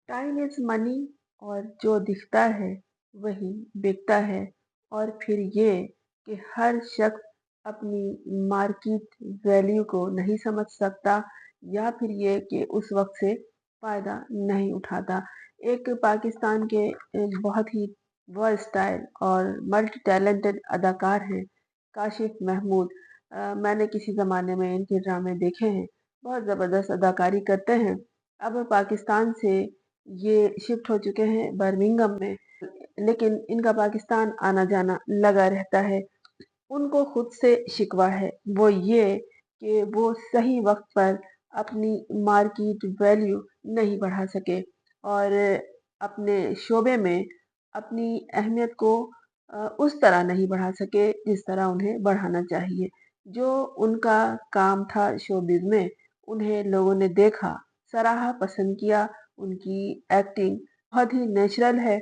Time is money और जो दिखता है वही बिकता है। और फिर ये कि हर शख्स अपनी मार्केट वैल्यू को नहीं समझ सकता, या फिर ये कि उस वक्त से फायदा नहीं उठाता। एक पाकिस्तान के बहुत ही वर्सटाइल और मल्टी टैलेंटेड अदाकार हैं काशिफ महमूद। मैंने किसी ज़माने में इनके ड्रामे देखे हैं। बहुत ज़बरदस्त अदाकारी करते हैं। अब पाकिस्तान से ये शिफ्ट हो चुके हैं बर्मिंघम में, लेकिन इनका पाकिस्तान आना जाना लगा रहता है। उनको खुद से शिकवा है, वो ये कि वो सही वक्त पर अपनी मार्केट वैल्यू नहीं बढ़ा सके और अपने शोबे में अपनी अहमियत को उस तरह नहीं बढ़ा सके जिस तरह उन्हें बढ़ाना चाहिए। जो उनका काम था शोबिज में, उन्हें लोगों ने देखा, सराहा, पसंद किया। उनकी एक्टिंग बहुत ही नेचुरल है,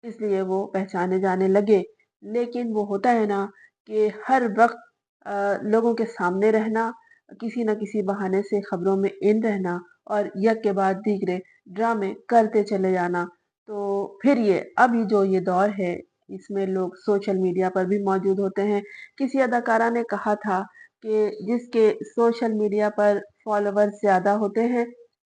इसलिए वो पहचाने जाने लगे। लेकिन वो होता है ना कि हर वक्त लोगों के सामने रहना, किसी न किसी बहाने से खबरों में इन रहना और यक के बाद दीगरे ड्रामे करते चले जाना। तो फिर ये अभी जो ये दौर है, इसमें लोग सोशल मीडिया पर भी मौजूद होते हैं। किसी अदाकारा ने कहा था कि जिसके सोशल मीडिया पर फॉलोवर्स ज़्यादा होते हैं,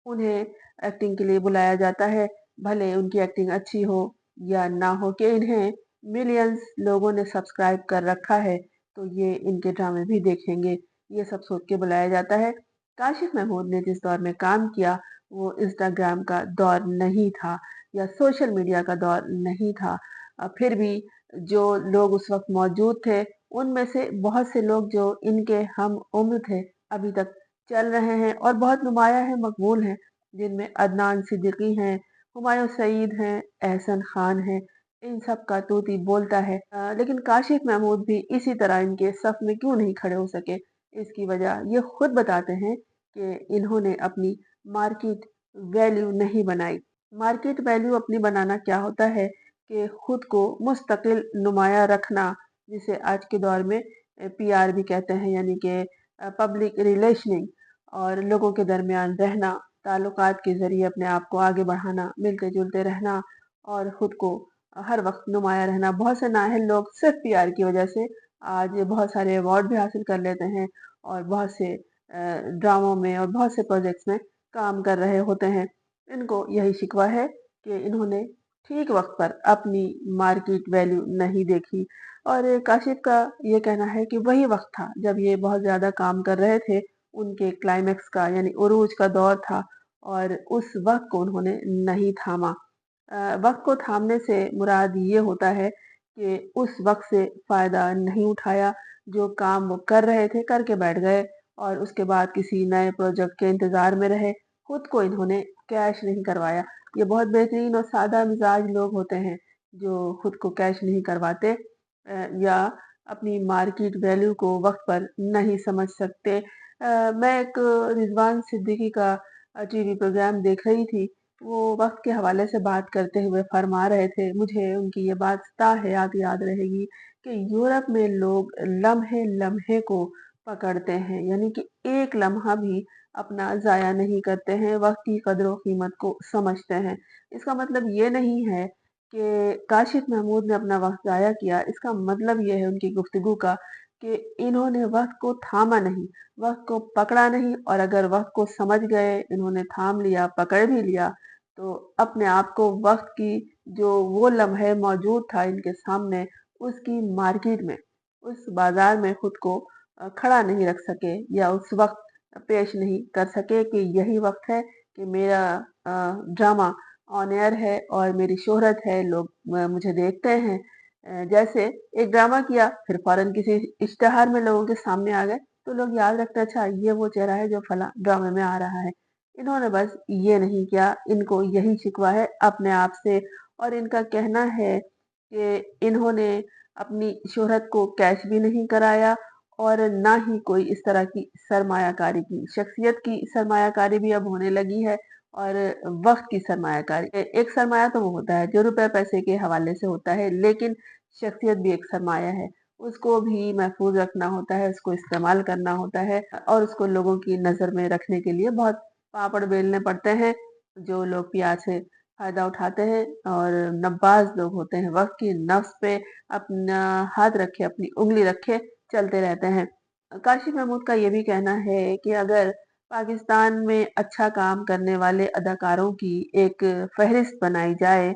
उन्हें एक्टिंग के लिए बुलाया जाता है, भले उनकी एक्टिंग अच्छी हो या ना हो, कि इन्हें मिलियंस लोगों ने सब्सक्राइब कर रखा है तो ये इनके ड्रामे भी देखेंगे, ये सब सोच के बुलाया जाता है। काशिफ महमूद ने जिस दौर में काम किया, वो इंस्टाग्राम का दौर नहीं था या सोशल मीडिया का दौर नहीं था। फिर भी जो लोग उस वक्त मौजूद थे, उनमें से बहुत से लोग जो इनके हम उम्र थे, अभी तक चल रहे हैं और बहुत नुमाया है, मकबूल हैं। जिनमें अदनान सिद्दीकी हैं, हुमायूं सईद हैं, एहसन खान हैं। इन सब का तूती बोलता है। लेकिन काशिफ महमूद भी इसी तरह इनके सफ में क्यों नहीं खड़े हो सके, इसकी वजह ये खुद बताते हैं कि इन्होंने अपनी मार्केट वैल्यू नहीं बनाई। मार्केट वैल्यू अपनी बनाना क्या होता है कि खुद को मुस्तकिल नुमाया रखना, जिसे आज के दौर में पीआर भी कहते हैं, यानी कि पब्लिक रिलेशनिंग, और लोगों के दरमियान रहना, ताल्लुकात के जरिए अपने आप को आगे बढ़ाना, मिलते जुलते रहना और खुद को हर वक्त नुमाया रहना। बहुत से नाअहल लोग सिर्फ पीआर की वजह से आज बहुत सारे अवार्ड भी हासिल कर लेते हैं और बहुत से ड्रामों में और बहुत से प्रोजेक्ट्स में काम कर रहे होते हैं। इनको यही शिकवा है कि इन्होंने ठीक वक्त पर अपनी मार्केट वैल्यू नहीं देखी। और काशिफ का ये कहना है कि वही वक्त था जब ये बहुत ज़्यादा काम कर रहे थे, उनके क्लाइमेक्स का यानी उरूज का दौर था, और उस वक्त को उन्होंने नहीं थामा। वक्त को थामने से मुराद ये होता है कि उस वक्त से फायदा नहीं उठाया, जो काम वो कर रहे थे करके बैठ गए और उसके बाद किसी नए प्रोजेक्ट के इंतजार में रहे। खुद को इन्होंने कैश नहीं करवाया। ये बहुत बेहतरीन और सादा मिजाज लोग होते हैं जो खुद को कैश नहीं करवाते, या अपनी मार्केट वैल्यू को वक्त पर नहीं समझ सकते। मैं एक रिजवान सिद्दीकी का टीवी प्रोग्राम देख रही थी। वो वक्त के हवाले से बात करते हुए फरमा रहे थे, मुझे उनकी ये बात याद रहेगी कि यूरोप में लोग लम्हे लम्हे को पकड़ते हैं, यानी कि एक लम्हा भी अपना जाया नहीं करते हैं, वक्त की कदर कीमत को समझते हैं। इसका मतलब ये नहीं है कि काशिफ महमूद ने अपना वक्त जाया किया। इसका मतलब ये है उनकी गुफ्तगू का कि इन्होंने वक्त को थामा नहीं, वक्त को पकड़ा नहीं, और अगर वक्त को समझ गए, इन्होंने थाम लिया, पकड़ भी लिया, तो अपने आप को वक्त की जो वो लम्हे मौजूद था इनके सामने, उसकी मार्केट में, उस बाजार में खुद को खड़ा नहीं रख सके या उस वक्त पेश नहीं कर सके कि यही वक्त है कि मेरा ड्रामा ऑन एयर है और मेरी शोहरत है, लोग मुझे देखते हैं। जैसे एक ड्रामा किया, फिर फौरन किसी इश्तिहार में लोगों के सामने आ गए, तो लोग याद रखते हैं, अच्छा ये वो चेहरा है जो फला ड्रामे में आ रहा है। इन्होंने बस ये नहीं किया, इनको यही शिकवा है अपने आप से। और इनका कहना है कि इन्होंने अपनी शोहरत को कैश भी नहीं कराया और ना ही कोई इस तरह की सरमायाकारी की। शख्सियत की सरमायाकारी भी अब होने लगी है और वक्त की सरमायाकारी। एक सरमाया तो वो होता है जो रुपए पैसे के हवाले से होता है, लेकिन शख्सियत भी एक सरमाया है। उसको भी महफूज रखना होता है, उसको इस्तेमाल करना होता है और उसको लोगों की नज़र में रखने के लिए बहुत पापड़ बेलने पड़ते हैं। जो लोग प्यार से फ़ायदा उठाते हैं और नब्बाज़ लोग होते हैं, वक़्त की नफ़्स पे अपना हाथ रखे, अपनी उँगली रखे चलते रहते हैं। काशिफ़ महमूद का ये भी कहना है कि अगर पाकिस्तान में अच्छा काम करने वाले अदाकारों की एक फ़हरिस्त बनाई जाए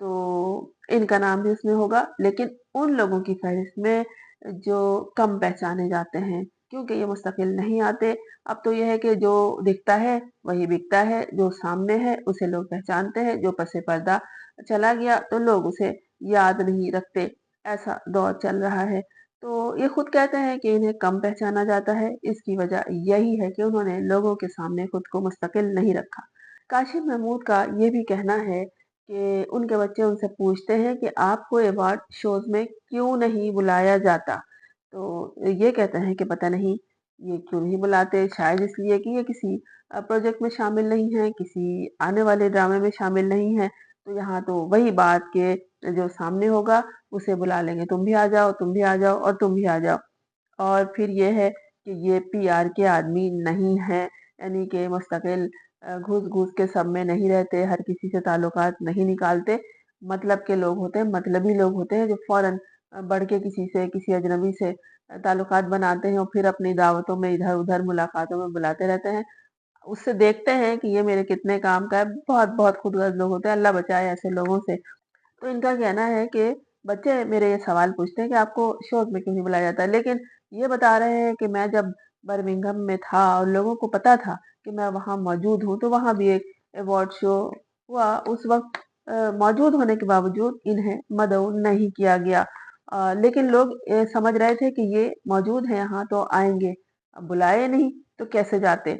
तो इनका नाम भी उसमें होगा, लेकिन उन लोगों की फ़हरिस्त में जो कम पहचाने जाते हैं, क्योंकि ये मुस्तकिल नहीं आते। अब तो ये है कि जो दिखता है वही बिकता है, जो सामने है उसे लोग पहचानते हैं, जो पसे पर्दा चला गया तो लोग उसे याद नहीं रखते, ऐसा दौर चल रहा है। तो ये खुद कहते हैं कि इन्हें कम पहचाना जाता है, इसकी वजह यही है कि उन्होंने लोगों के सामने खुद को मुस्तकिल नहीं रखा। काशिफ़ महमूद का ये भी कहना है कि उनके बच्चे उनसे पूछते हैं कि आपको अवार्ड शोज़ में क्यों नहीं बुलाया जाता? तो ये कहते हैं कि पता नहीं ये क्यों नहीं बुलाते, शायद इसलिए कि ये किसी प्रोजेक्ट में शामिल नहीं हैं, किसी आने वाले ड्रामे में शामिल नहीं हैं। तो यहाँ तो वही बात कि जो सामने होगा उसे बुला लेंगे, तुम भी आ जाओ, तुम भी आ जाओ और तुम भी आ जाओ। और फिर ये है कि ये पीआर के आदमी नहीं हैं, यानी कि मुस्तकिल घुस-घुस के सब में नहीं रहते, हर किसी से ताल्लुकात नहीं निकालते। मतलब के लोग होते हैं, मतलबी लोग होते हैं जो फ़ौरन बढ़ के किसी से, किसी अजनबी से ताल्लुकात बनाते हैं और फिर अपनी दावतों में इधर-उधर मुलाकातों में बुलाते रहते हैं। उससे देखते हैं कि ये मेरे कितने काम का है, बहुत-बहुत खुदगर्ज़ लोग होते हैं, अल्लाह बचाए ऐसे लोगों से। तो इनका कहना है कि बच्चे मेरे ये सवाल पूछते हैं कि आपको शोज़ में क्यों नहीं बुलाया जाता है? लेकिन ये बता रहे हैं कि मैं जब बर्मिंघम में था और लोगों को पता था कि मैं वहाँ मौजूद हूँ, तो वहाँ भी एक अवार्ड शो हुआ। उस वक़्त मौजूद होने के बावजूद इन्हें मदऊ नहीं किया गया। लेकिन लोग समझ रहे थे कि ये मौजूद हैं यहाँ तो आएँगे, अब बुलाए नहीं तो कैसे जाते?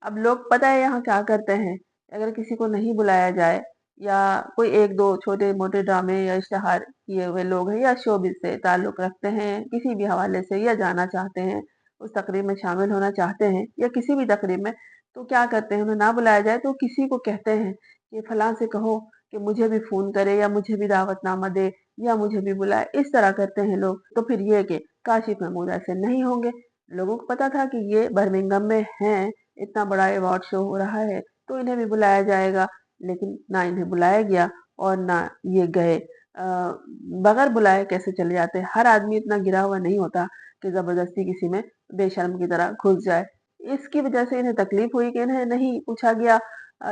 अब लोग पता है यहाँ क्या करते हैं, अगर किसी को नहीं बुलाया जाए या कोई 1-2 छोटे-मोटे ड्रामे या इश्तिहार किए हुए लोग हैं या शोबिज़ से ताल्लुक़ रखते हैं, किसी भी हवाले से या जाना चाहते हैं, उस तकरीब में शामिल होना चाहते हैं या किसी भी तकरीब में, तो क्या करते हैं, उन्हें ना बुलाया जाए तो किसी को कहते हैं कि फलाँ से कहो कि मुझे भी फ़ोन करे या मुझे भी दावतनामा दे या मुझे भी बुलाए, इस तरह करते हैं लोग। तो फिर ये है कि काशिफ़ महमूद ऐसे नहीं होंगे। लोगों को पता था कि ये बर्मिंघम में हैं, इतना बड़ा अवार्ड शो हो रहा है, तो इन्हें भी बुलाया जाएगा। लेकिन ना इन्हें बुलाया गया और ना ये गए। बगैर बुलाए कैसे चले जाते? हर आदमी इतना गिरा हुआ नहीं होता कि ज़बरदस्ती किसी में बेशर्म की तरह घुस जाए। इसकी वजह से इन्हें तकलीफ़ हुई कि इन्हें नहीं पूछा गया।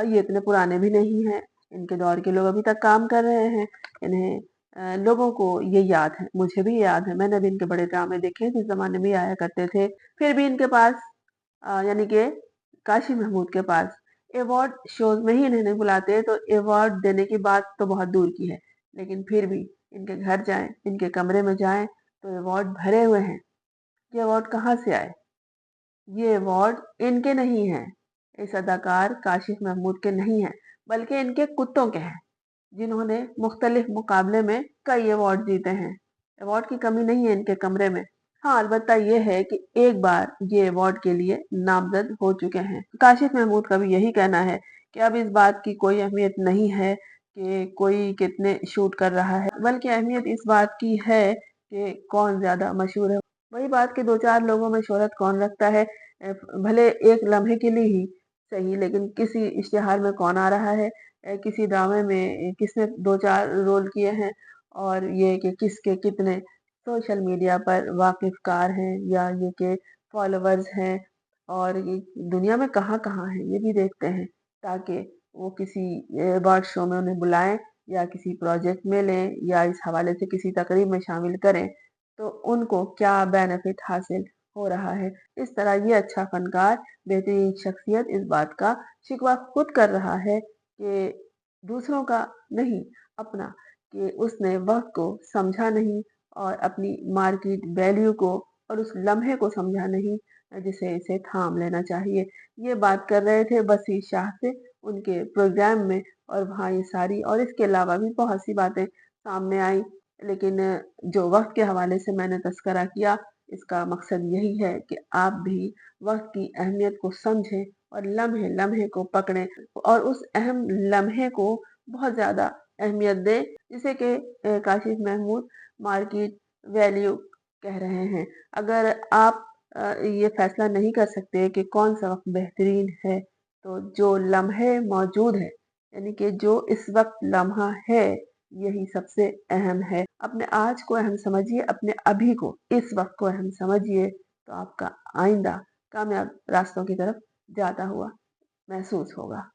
ये इतने पुराने भी नहीं हैं, इनके दौर के लोग अभी तक काम कर रहे हैं। इन्हें लोगों को ये याद है, मुझे भी याद है, मैंने भी इनके बड़े ड्रामे देखे हैं जिस ज़माने में ये आया करते थे। फिर भी इनके पास यानी कि काशी महमूद के पास अवार्ड शोज़ में ही इन्हें नहीं बुलाते, तो अवार्ड देने की बात तो बहुत दूर की है। लेकिन फिर भी इनके घर जाएँ, इनके कमरे में जाएँ, तो अवार्ड भरे हुए हैं। ये अवार्ड कहाँ से आए? ये अवार्ड इनके नहीं हैं, इस अदाकार काशिफ़ महमूद के नहीं हैं, बल्कि इनके कुत्तों के हैं, जिन्होंने मुख्तलिफ मुकाबले में कई अवार्ड जीते हैं। अवार्ड की कमी नहीं है इनके कमरे में। हाँ, अलबत्ता ये है कि एक बार ये अवार्ड के लिए नामज़द हो चुके हैं। काशिफ़ महमूद का भी यही कहना है कि अब इस बात की कोई अहमियत नहीं है कि कोई कितने शूट कर रहा है, बल्कि अहमियत इस बात की है कि कौन ज़्यादा मशहूर है। वही बात कि 2-4 लोगों में शोहरत कौन रखता है, भले एक लम्हे के लिए ही सही, लेकिन किसी इश्तिहार में कौन आ रहा है, किसी ड्रामे में किसने 2-4 रोल किए हैं और ये कि किसके कितने सोशल मीडिया पर वाकिफ़कार हैं या ये कि फॉलोवर्स हैं और ये दुनिया में कहाँ-कहाँ हैं, ये भी देखते हैं ताकि वो किसी अवार्ड शो में उन्हें बुलाएँ या किसी प्रोजेक्ट में लें या इस हवाले से किसी तकरीब में शामिल करें, तो उनको क्या बेनिफिट हासिल हो रहा है। इस तरह ये अच्छा फ़नकार, बेहतरीन शख्सियत इस बात का शिकवा खुद कर रहा है कि दूसरों का नहीं, अपना, कि उसने वक़्त को समझा नहीं और अपनी मार्केट वैल्यू को और उस लम्हे को समझा नहीं जिसे इसे थाम लेना चाहिए। ये बात कर रहे थे बसी शाह से उनके प्रोग्राम में और वहाँ ये सारी और इसके अलावा भी बहुत सी बातें सामने आई। लेकिन जो वक़्त के हवाले से मैंने तज़किरा किया, इसका मकसद यही है कि आप भी वक़्त की अहमियत को समझें और लम्हे-लम्हे को पकड़ें और उस अहम लम्हे को बहुत ज़्यादा अहमियत दें, जिसे कि काशिफ़ महमूद मार्केट वैल्यू कह रहे हैं। अगर आप ये फ़ैसला नहीं कर सकते कि कौन-सा वक़्त बेहतरीन है, तो जो लम्हे मौजूद हैं, यानी कि जो इस वक्त लम्हा है यही सबसे अहम है। अपने आज को अहम समझिए, अपने अभी को, इस वक्त को अहम समझिए, तो आपका आइंदा कामयाब रास्तों की तरफ जाता हुआ महसूस होगा।